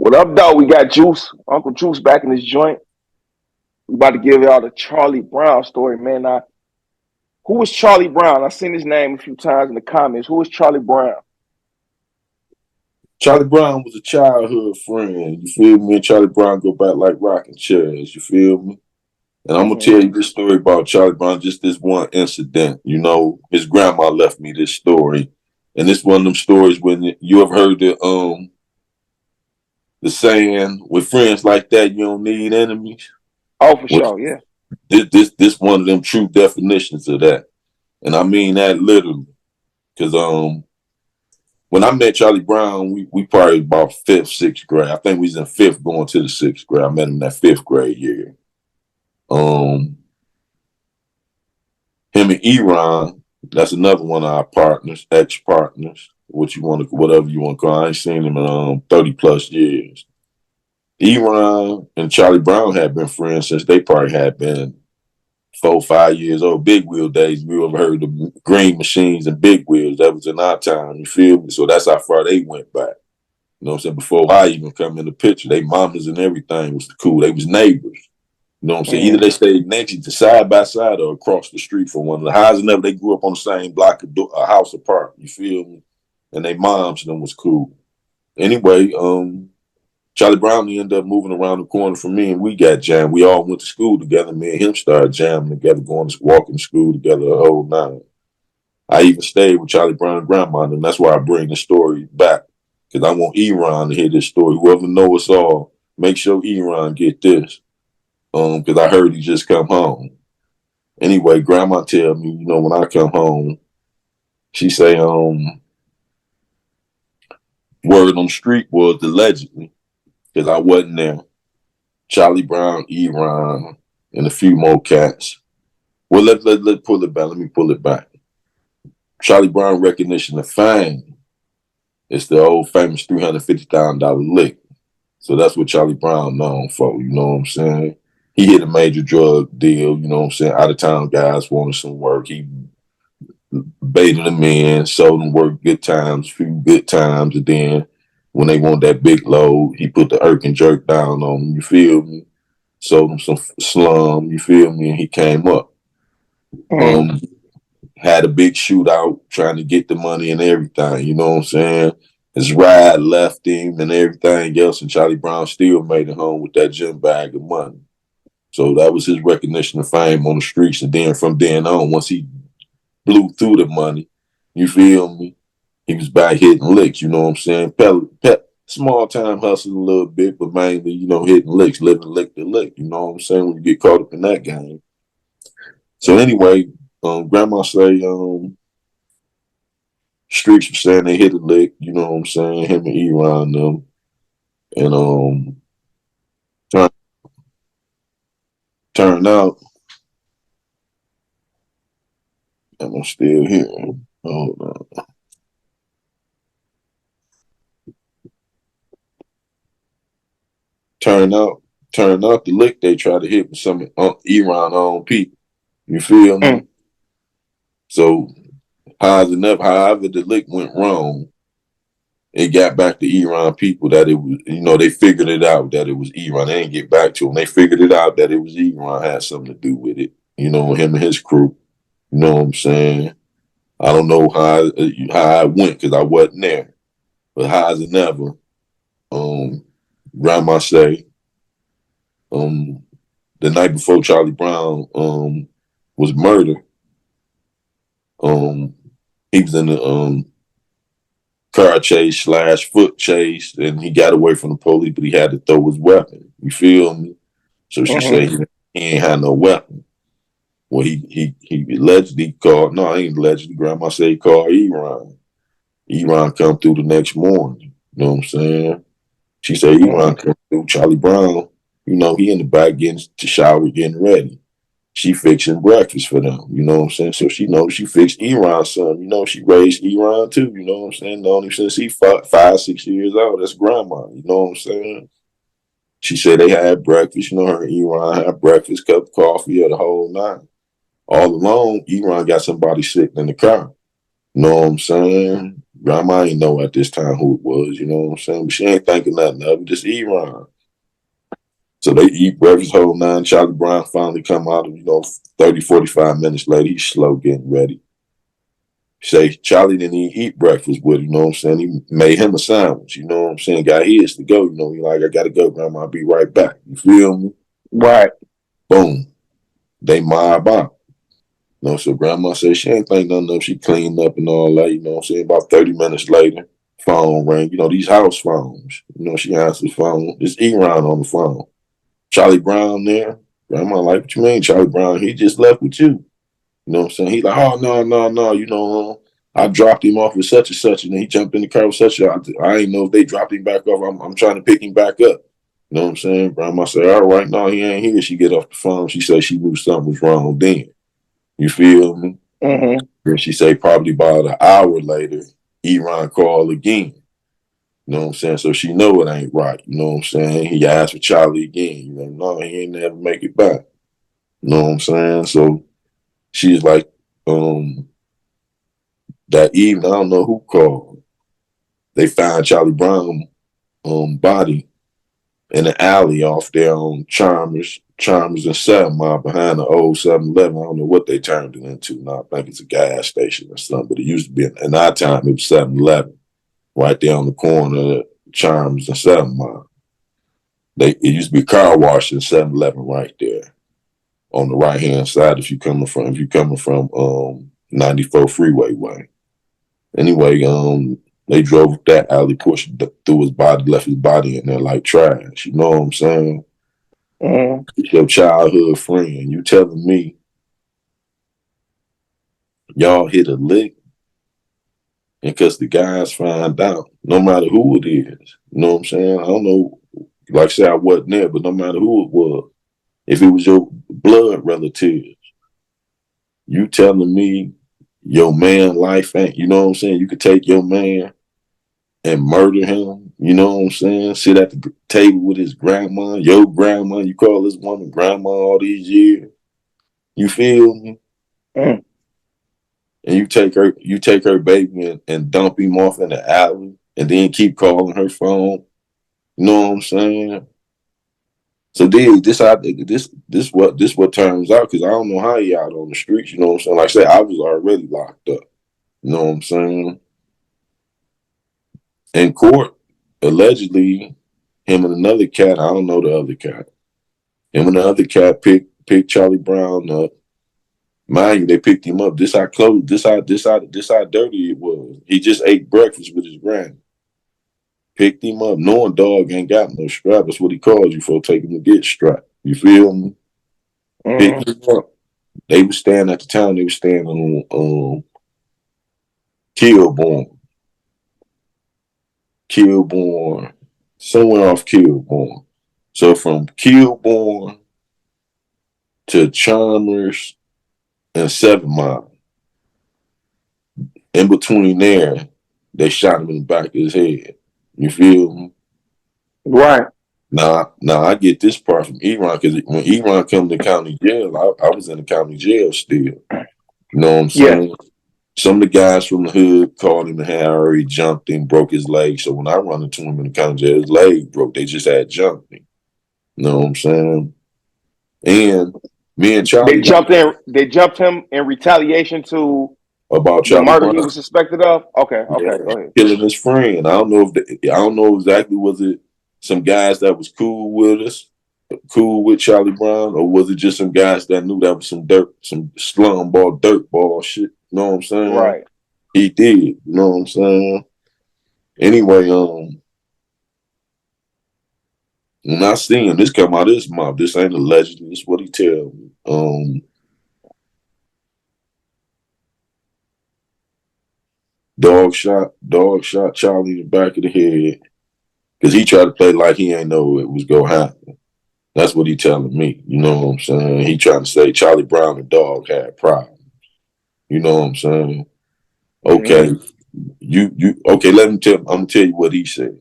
What up, though? We got Juice, Uncle Juice back in his joint. We about to give y'all the Charlie Brown story, man. Now, who was Charlie Brown? I seen his name a few times in the comments. Who was Charlie Brown? Charlie Brown was a childhood friend. You feel me? And Charlie Brown go back like rocking chairs. You feel me? And I'm gonna Mm-hmm. tell you this story about Charlie Brown. Just this one incident. You know, his grandma left me this story, and it's one of them stories when you ever heard the saying, "With friends like that, you don't need enemies." Oh, for Well, sure, yeah. this one of them true definitions of that, and I mean that literally. Because when I met Charlie Brown, we probably about fifth, sixth grade. I think we was in fifth going to the sixth grade. I met him that fifth grade year. Um, Him and Eron, that's another one of our partners, ex partners, whatever you want to call. I ain't seen him in 30 plus years. Eron and Charlie Brown had been friends since they probably had been 4, 5 years old. Big wheel days. We ever heard of green machines and big wheels? That was in our time. You feel me? So that's how far they went back. You know what I'm saying? Before I even come in the picture, they mamas and everything was cool. They was neighbors. You know what I'm saying? Either Mm-hmm. they stayed next to each side by side or across the street from one another. Highs enough, they grew up on the same block, a house apart. You feel me? And they moms and them was cool. Anyway, Charlie Brown ended up moving around the corner from me, and we got jammed. We all went to school together. Me and him started jamming together, walking to school together the whole nine. I even stayed with Charlie Brown's grandma, and that's why I bring the story back, because I want Eron to hear this story. Whoever knows us all, make sure Eron get this, because I heard he just come home. Anyway, grandma tell me, when I come home, she say, word on the street was allegedly, because I wasn't there, Charlie Brown, Eron, and a few more cats. Well, let pull it back. Let me pull it back. Charlie Brown recognition of fame. It's the old famous $350,000 lick. So that's what Charlie Brown known for. You know what I'm saying? He hit a major drug deal. You know what I'm saying? Out of town guys wanted some work. He baited them in, sold them work good times, few good times, and then when they want that big load, he put the irk and jerk down on them. You feel me? Sold them some slum. You feel me? And he came up. Mm-hmm. Um, had a big shootout trying to get the money and everything. You know what I'm saying? His ride left him and everything else, and Charlie Brown still made it home with that gym bag of money. So that was his recognition of fame on the streets. And then from then on, once he blew through the money, you feel me? He was back hitting licks, you know what I'm saying? Small time hustling a little bit, but mainly, hitting licks, living lick to lick, you know what I'm saying? When you get caught up in that game. So anyway, grandma say, streets were saying they hit a lick, you know what I'm saying? Him and Eron them. And turn, turned out, and I'm still here. Hold on. Turned out, turned out the lick they tried to hit with some Eron own people. You feel me? So however the lick went wrong, it got back to Eron people that it was, they figured it out that it was Eron. They didn't get back to him. They figured it out that it was Eron had something to do with it. Him and his crew. You know what I'm saying? I don't know how I went because I wasn't there. But high as it never, grandma say, um, the night before Charlie Brown was murdered, um, he was in the car chase / foot chase, and he got away from the police, but he had to throw his weapon. You feel me? So she Mm-hmm. said he ain't had no weapon. Well, he allegedly called. No, I ain't allegedly. Grandma said he called Eron. Eron come through the next morning. You know what I'm saying? She said Mm-hmm. Eron come through. Charlie Brown, he in the back getting to shower, getting ready. She fixing breakfast for them. You know what I'm saying? So she knows she fixed Eron's son. She raised Eron too. You know what I'm saying? Known him since he 5, 6 years old. That's grandma. You know what I'm saying? She said they had breakfast. Her and Eron had breakfast, cup of coffee, or the whole nine. All along, Eron got somebody sitting in the car. You know what I'm saying? Grandma ain't know at this time who it was, you know what I'm saying? But she ain't thinking nothing of it, just Iran. So they eat breakfast whole nine. Charlie Brown finally come out, 30, 45 minutes later, he's slow getting ready. Say Charlie didn't even eat breakfast with him, you know what I'm saying? He made him a sandwich, you know what I'm saying? Got his to go, he like, I gotta go, Grandma, I'll be right back. You feel me? Right. Boom. They mob out. So Grandma said she ain't think nothing of. She cleaned up and all that, you know what I'm saying? About 30 minutes later, phone rang. These house phones. She answers the phone. It's Iran on the phone. Charlie Brown there. Grandma like, what you mean, Charlie Brown? He just left with you. You know what I'm saying? He like, oh, no, no, no. I dropped him off with such and such, and then he jumped in the car with such a. I ain't know if they dropped him back off. I'm trying to pick him back up. You know what I'm saying? Grandma said, all right, no, he ain't here. She get off the phone. She said she knew something was wrong then. You feel me? Mm-hmm. Then she say probably about an hour later, Iran called again. You know what I'm saying? So she know it ain't right. You know what I'm saying? He asked for Charlie again. No, he ain't never make it back. You know what I'm saying? So she's like, that evening, I don't know who called. They found Charlie Brown body in the alley off there on Chalmers and 7 Mile behind the old 7-Eleven. I don't know what they turned it into now. I think it's a gas station or something, but it used to be, in our time, it was 7-Eleven right there on the corner of Chalmers and 7 Mile. It used to be car wash and 7-Eleven right there on the right hand side if you coming from 94 Freeway way. Anyway, they drove that alley, pushed through his body, left his body in there like trash. You know what I'm saying? Mm-hmm. It's your childhood friend. You telling me y'all hit a lick, and because the guys find out, no matter who it is, you know what I'm saying? I don't know, like I said, I wasn't there, but no matter who it was, if it was your blood relatives, you telling me your man life ain't, you know what I'm saying? You could take your man and murder him, you know what I'm saying? Sit at the table with his grandma, your grandma, you call this woman grandma all these years. You feel me? Mm. And you take her baby and dump him off in the alley and then keep calling her phone. You know what I'm saying? So this what turns out, because I don't know how he out on the streets, you know what I'm saying? Like I said, I was already locked up. You know what I'm saying? In court, allegedly, him and another cat, I don't know the other cat. Him and the other cat picked Charlie Brown up. Mind you, they picked him up. This how close, this how dirty it was. He just ate breakfast with his granny. Picked him up, knowing dog ain't got no strap. That's what he calls you for, take him to get strapped. You feel me? Mm-hmm. Picked him up. They was staying at the time, they was staying on Kilbourne. Kilbourne. Somewhere off Kilbourne. So from Kilbourne to Chalmers and 7 Mile. In between there, they shot him in the back of his head. You feel me? Right. Now I get this part from Iran, because when Iran come to county jail, I was in the county jail still. You know what I'm Yeah. saying? Some of the guys from the hood called him and had already jumped him, broke his leg. So when I run into him in the county jail, his leg broke. They just had jumped him. You know what I'm saying? And me and They Charlie jumped in. They jumped him in retaliation to about the Charlie murder Brown. he was suspected of. Okay. Yeah, Okay. Go ahead. killing his friend. I don't know exactly, was it some guys that was cool with us, cool with Charlie Brown, or was it just some guys that knew that was some slum ball, dirt ball shit? You know what I'm saying? Right. He did. You know what I'm saying? Anyway, when I see him, this come out of this mouth. This ain't allegedly. This is what he tell me. Dog shot Charlie in the back of the head because he tried to play like he ain't know it was gonna happen. That's what he telling me. You know what I'm saying? He trying to say Charlie Brown and Dog had problems. You know what I'm saying? Okay, Mm-hmm. okay. I'm gonna tell you what he said.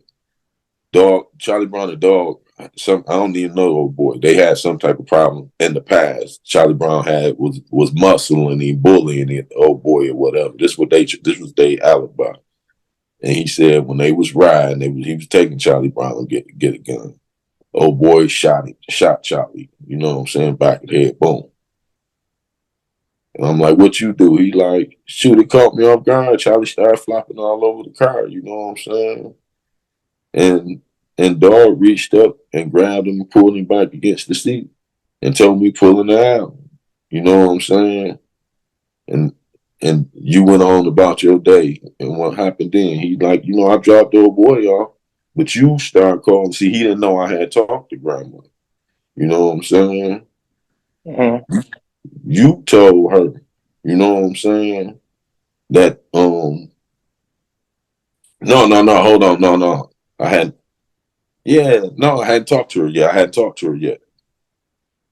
Charlie Brown and Dog. I don't even know, old boy. They had some type of problem in the past. Charlie Brown was muscling him, bullying it, old boy or whatever. This was their alibi. And he said when they was riding, he was taking Charlie Brown to get a gun. Old boy shot Charlie. You know what I'm saying? Back of the head, boom. And I'm like, what you do? He like, shoot, it caught me off guard. Charlie started flopping all over the car. You know what I'm saying? And dog reached up and grabbed him and pulled him back against the seat and told me pulling it out. You know what I'm saying? And you went on about your day. And what happened then? He like, I dropped the old boy off, but you started calling. See, he didn't know I had talked to grandma. You know what I'm saying? Mm-hmm. You told her, you know what I'm saying? That no, hold on, no. I had I hadn't talked to her yet. I hadn't talked to her yet.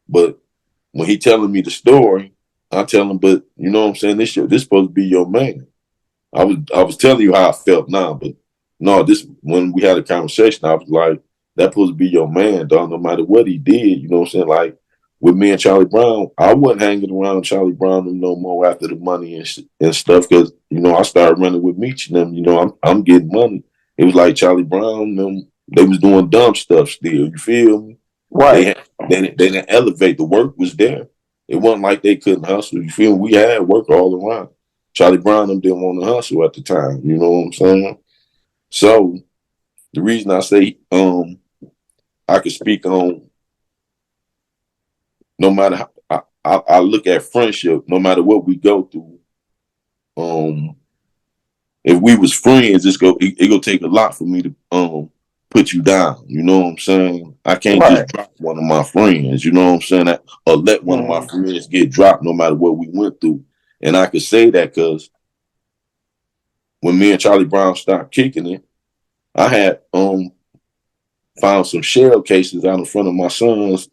But when he telling me the story, I tell him, but you know what I'm saying, this supposed to be your man. I was telling you how I felt now, but no, this when we had a conversation, I was like, that supposed to be your man, dog, no matter what he did, you know what I'm saying? Like with me and Charlie Brown, I wasn't hanging around Charlie Brown no more after the money and stuff because, I started running with Meech and them, I'm getting money. It was like Charlie Brown, them, they was doing dumb stuff still, you feel me? Right. They didn't elevate. The work was there. It wasn't like they couldn't hustle. You feel me? We had work all around. Charlie Brown them didn't want to hustle at the time. You know what I'm saying? So the reason I say I could speak on no matter how I look at friendship, no matter what we go through. If we was friends, it go take a lot for me to put you down. You know what I'm saying? I can't just Right. drop one of my friends. You know what I'm saying? Or let one of my Mm-hmm. friends get dropped, no matter what we went through. And I could say that because when me and Charlie Brown stopped kicking it, I had found some shell cases out in front of my son's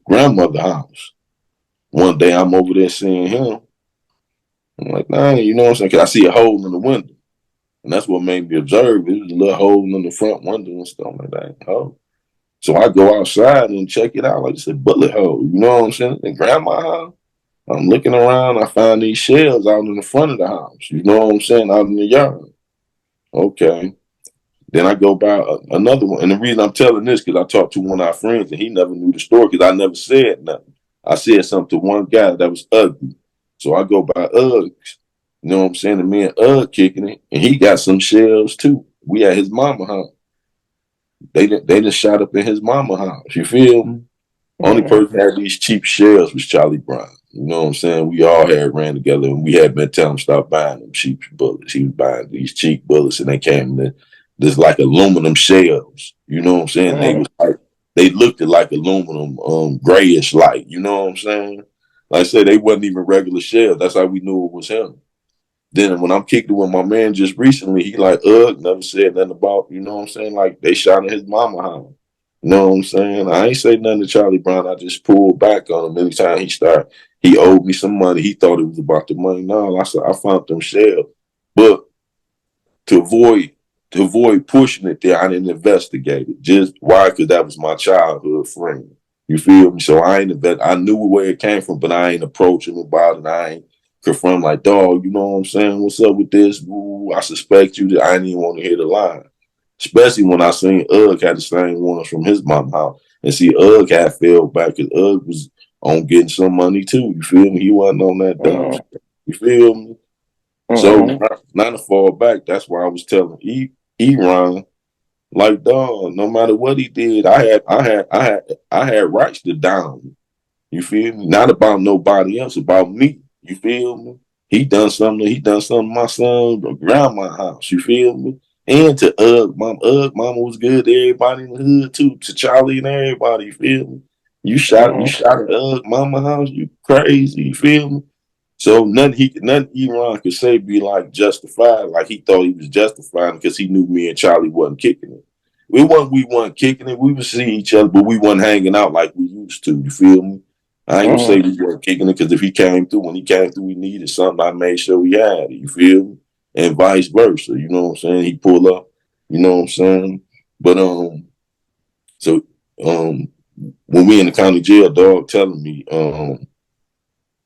grandmother house. One day I'm over there seeing him. I'm like, nah, you know what I'm saying? Cause I see a hole in the window. And that's what made me observe. It was a little hole in the front window and stuff like that. Oh. So I go outside and check it out. Like it's a bullet hole. You know what I'm saying? And grandma house. I'm looking around. I find these shells out in the front of the house. You know what I'm saying? Out in the yard. Okay. Then I go by another one. And the reason I'm telling this because I talked to one of our friends and he never knew the story because I never said nothing. I said something to one guy that was ugly. So I go by Uggs. You know what I'm saying? And me and Ugg kicking it. And he got some shells too. We at his mama house. They just shot up in his mama house. You feel me? Only Mm-hmm. person that had these cheap shells was Charlie Brown. You know what I'm saying? We all had ran together and we had been telling him stop buying them cheap bullets. He was buying these cheap bullets and they came in this like aluminum shells. You know what I'm saying? They Mm-hmm. was like they looked like aluminum, grayish light. You know what I'm saying? Like I said, they wasn't even regular shells. That's how we knew it was him. Then when I'm kicking with my man just recently, he like, never said nothing about, you know what I'm saying? Like they shot in his mama house. You know what I'm saying? I ain't say nothing to Charlie Brown. I just pulled back on him. Anytime he owed me some money. He thought it was about the money. No, I said I found them shells. But to avoid pushing it there, I didn't investigate it. Just why? Because that was my childhood friend. You feel me? So I ain't I knew where it came from, but I ain't approaching about it. I ain't confront like, dog, you know what I'm saying? What's up with this? Ooh, I suspect you. I didn't even want to hear the line. Especially when I seen Ugg had the same ones from his mom house. And see, Ugg had fell back because Ugg was on getting some money too. You feel me? He wasn't on that dumb stuff. You feel me? So Mm-hmm. not to fall back, that's why I was telling Ron, like dog, no matter what he did, I had rights to down him. You feel me? Not about nobody else, about me. You feel me? He done something to my son around my house. You feel me? And to Ugg mama was good to everybody in the hood too, to Charlie and everybody, you feel me? You Mm-hmm. shot at Ugg mama house, you crazy, you feel me? So nothing Iran could say be like justified, like he thought he was justified because he knew me and Charlie wasn't kicking it. We weren't kicking it. We would see each other, but we wasn't hanging out like we used to. You feel me? I ain't gonna say Mm-hmm. we weren't kicking it because if when he came through, we needed something. I made sure we had it. You feel me? And vice versa. You know what I'm saying? He pull up. You know what I'm saying? But so when we in the county jail, dog telling me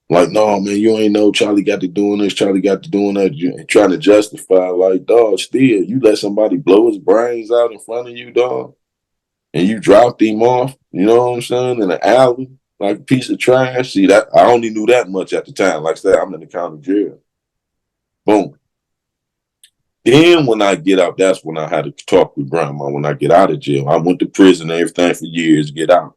Like, no, man, you ain't know Charlie got to doing this, Charlie got to doing that, and trying to justify, like, dog, still, you let somebody blow his brains out in front of you, dog, and you dropped him off, you know what I'm saying, in an alley, like a piece of trash. See, that I only knew that much at the time. Like I said, I'm in the county jail. Boom. Then when I get out, that's when I had to talk with grandma when I get out of jail. I went to prison and everything for years to get out.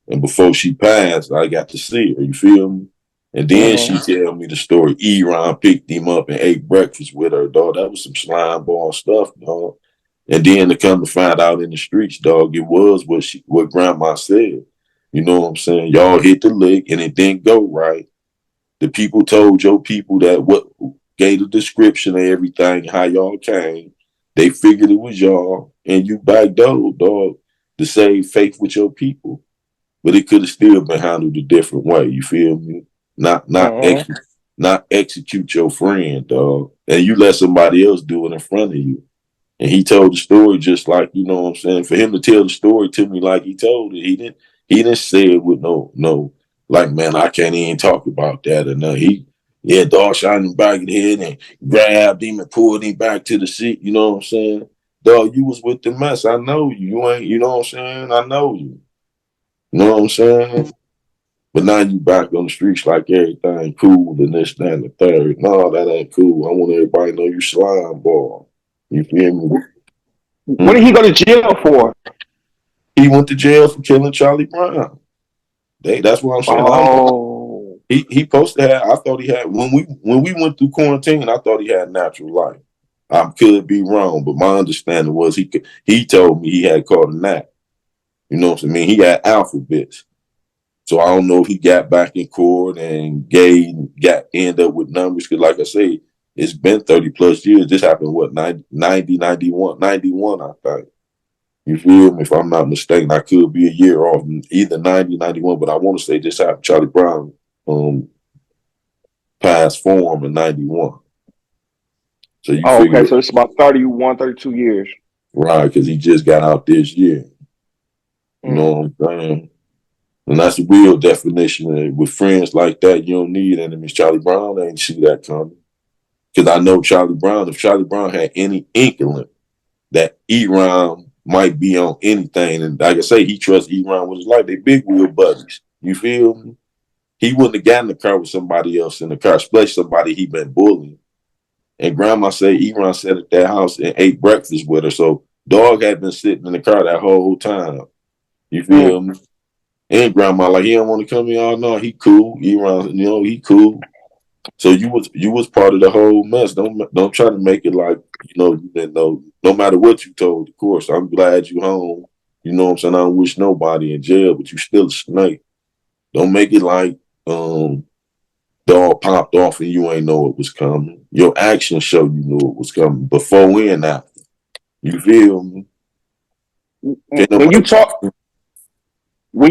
And before she passed, I got to see her. You feel me? And then she tell me the story. Eron picked him up and ate breakfast with her, dog. That was some slime ball stuff, dog. And then to come to find out in the streets, dog, it was what grandma said. You know what I'm saying? Y'all hit the lick and it didn't go right. The people told your people that what gave the description of everything, how y'all came. They figured it was y'all, and you backdoored, dog, to save faith with your people. But it could have still been handled a different way. You feel me? Not execute your friend, dog, and you let somebody else do it in front of you. And he told the story just like, you know what I'm saying. For him to tell the story to me like he told it, he didn't say it with no like, man, I can't even talk about that or nothing. Dog shot him back in the head and grabbed him and pulled him back to the seat. You know what I'm saying? Dog, you was with the mess. I know you. You ain't. You know what I'm saying? I know you. You know what I'm saying? But now you back on the streets like everything cool and this, that, and the third. No, that ain't cool. I want everybody to know you slime ball. You feel me? What did he go to jail for? He went to jail for killing Charlie Brown. That's what I'm saying. Oh, He supposed to have. I thought he had when we went through quarantine. I thought he had natural life. I could be wrong, but my understanding was he told me he had caught a nap. You know what I mean? He had alphabets. So I don't know if he got back in court and end up with numbers. Because like I say, it's been 30 plus years. This happened, what, 90, 91, I think. You feel me? If I'm not mistaken, I could be a year off, either 90, 91, but I want to say this happened. Charlie Brown passed form in 91. So you okay. figure, So it's about 31, 32 years. right, because he just got out this year. You Mm. know what I'm saying? And that's the real definition. With friends like that, you don't need enemies. Charlie Brown ain't see that coming. Because I know Charlie Brown, if Charlie Brown had any inkling that E-Ron might be on anything, and like I say, he trusts E-Ron with his life. They big wheel buddies. You feel me? He wouldn't have gotten in the car with somebody else in the car, especially somebody he been bullying. And grandma said E-Ron sat at that house and ate breakfast with her. So dog had been sitting in the car that whole time. You feel me? And grandma like, he don't want to come in. Oh no, he cool. E-Ron, he cool. So you was part of the whole mess. Don't try to make it like, you didn't know. No matter what you told, of course. I'm glad you home. You know what I'm saying? I don't wish nobody in jail, but you still a snake. Don't make it like dog popped off and you ain't know it was coming. Your actions show you knew it was coming before and after. You feel me? Can't When nobody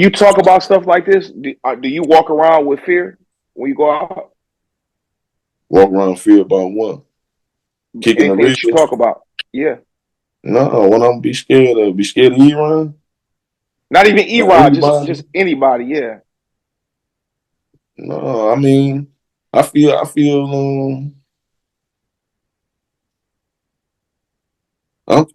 you talk about stuff like this, do you walk around with fear when you go out? walk around fear about what? Kicking the Anything that you ribs? talk about? Yeah. No, when I'm be scared of E-Ron Not even or Erod, anybody. just anybody. Yeah. No, I mean, I feel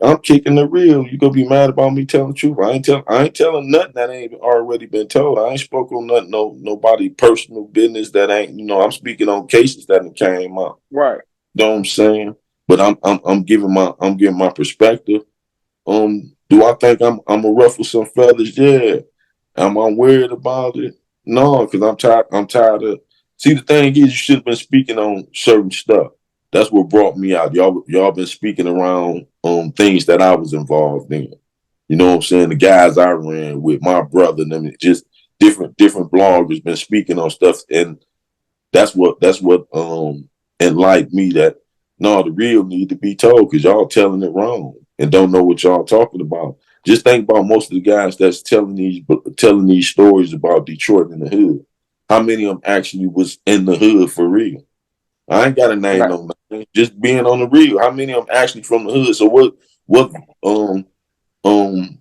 I'm kicking the real. You gonna be mad about me telling the truth? I ain't telling nothing that ain't already been told. I ain't spoke on nothing, nobody personal business that ain't. I'm speaking on cases that came up. Right. You know what I'm saying? But I'm giving my perspective. Do I think I'm a ruffle some feathers? Yeah. Am I worried about it? No, because I'm tired of. See, the thing is, you should have been speaking on certain stuff. That's what brought me out. Y'all been speaking around things that I was involved in. You know what I'm saying? The guys I ran with, my brother, and them, just different bloggers been speaking on stuff, and that's what enlightened me that no, the real need to be told because y'all telling it wrong and don't know what y'all talking about. Just think about most of the guys that's telling these stories about Detroit in the hood. How many of them actually was in the hood for real? I ain't got a name Right. no name. Just being on the real. How many of them actually from the hood? So what um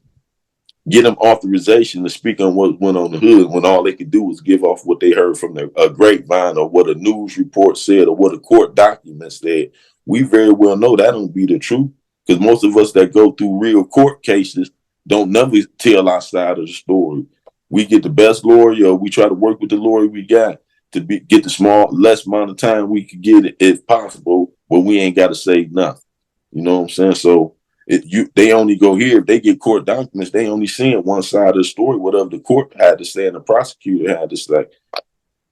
get them authorization to speak on what went on the hood when all they could do was give off what they heard from a grapevine or what a news report said or what a court document said. We very well know that don't be the truth, because most of us that go through real court cases don't never tell our side of the story. We get the best lawyer, or we try to work with the lawyer we got to get the less amount of time we could get it if possible, but we ain't got to say nothing. You know what I'm saying? So they only go here if they get court documents. They only seeing one side of the story, whatever the court had to say and the prosecutor had to say,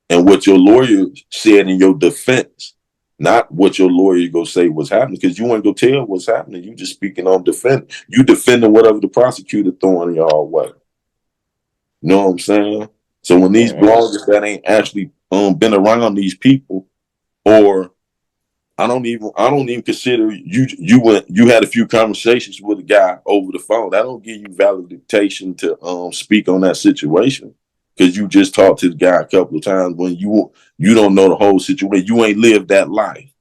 and what your lawyer said in your defense, not what your lawyer go say was happening, because you ain't go tell what's happening. You just speaking on you defending whatever the prosecutor throwing y'all way. You know what I'm saying? So when these bloggers that ain't actually been around these people, or I don't even consider you had a few conversations with a guy over the phone. That don't give you validation to speak on that situation, because you just talked to the guy a couple of times when you don't know the whole situation. You ain't lived that life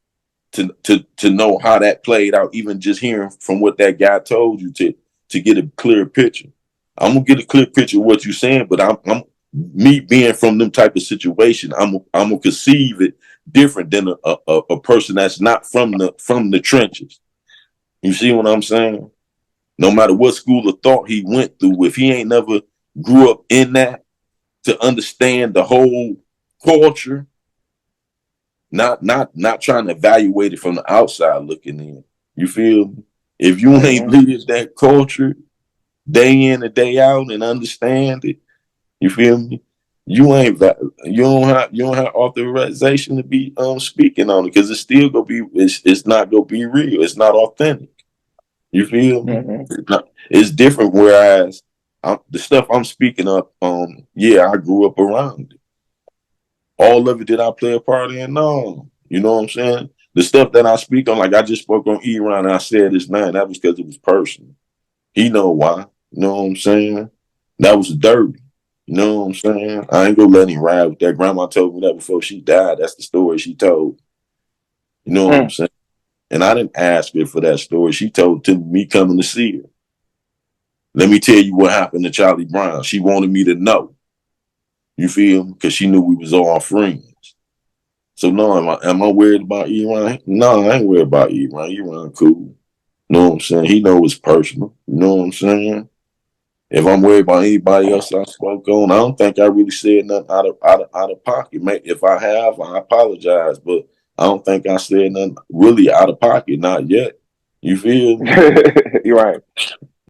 to know how that played out, even just hearing from what that guy told you to get a clear picture. I'm gonna get a clear picture of what you're saying, but I'm me being from them type of situation, I'm gonna conceive it different than a person that's not from the trenches. You see what I'm saying? No matter what school of thought he went through, if he ain't never grew up in that to understand the whole culture, not trying to evaluate it from the outside looking in. You feel me? If you ain't lived that culture day in and day out and understand it, you feel me? You don't have authorization to be speaking on it, because it's still gonna be it's not gonna be real. It's not authentic. You feel me? It's different. Whereas the stuff I'm speaking of, yeah, I grew up around it. All of it did I play a part in? No. You know what I'm saying? The stuff that I speak on, like I just spoke on Iran and I said his name, that was because it was personal. He know why. You know what I'm saying? That was dirty. You know what I'm saying? I ain't gonna let him ride with that. Grandma told me that before she died. That's the story she told. You know what I'm saying? And I didn't ask her for that story. She told to me coming to see her. Let me tell you what happened to Charlie Brown. She wanted me to know. You feel me? Because she knew we was all friends. So no, am I worried about Iran? No, I ain't worried about Iran. Iran cool. You know what I'm saying? He know it's personal. You know what I'm saying? If I'm worried about anybody else I spoke on, I don't think I really said nothing out of pocket. If I have, I apologize, but I don't think I said nothing really out of pocket. Not yet. You feel me? You're right.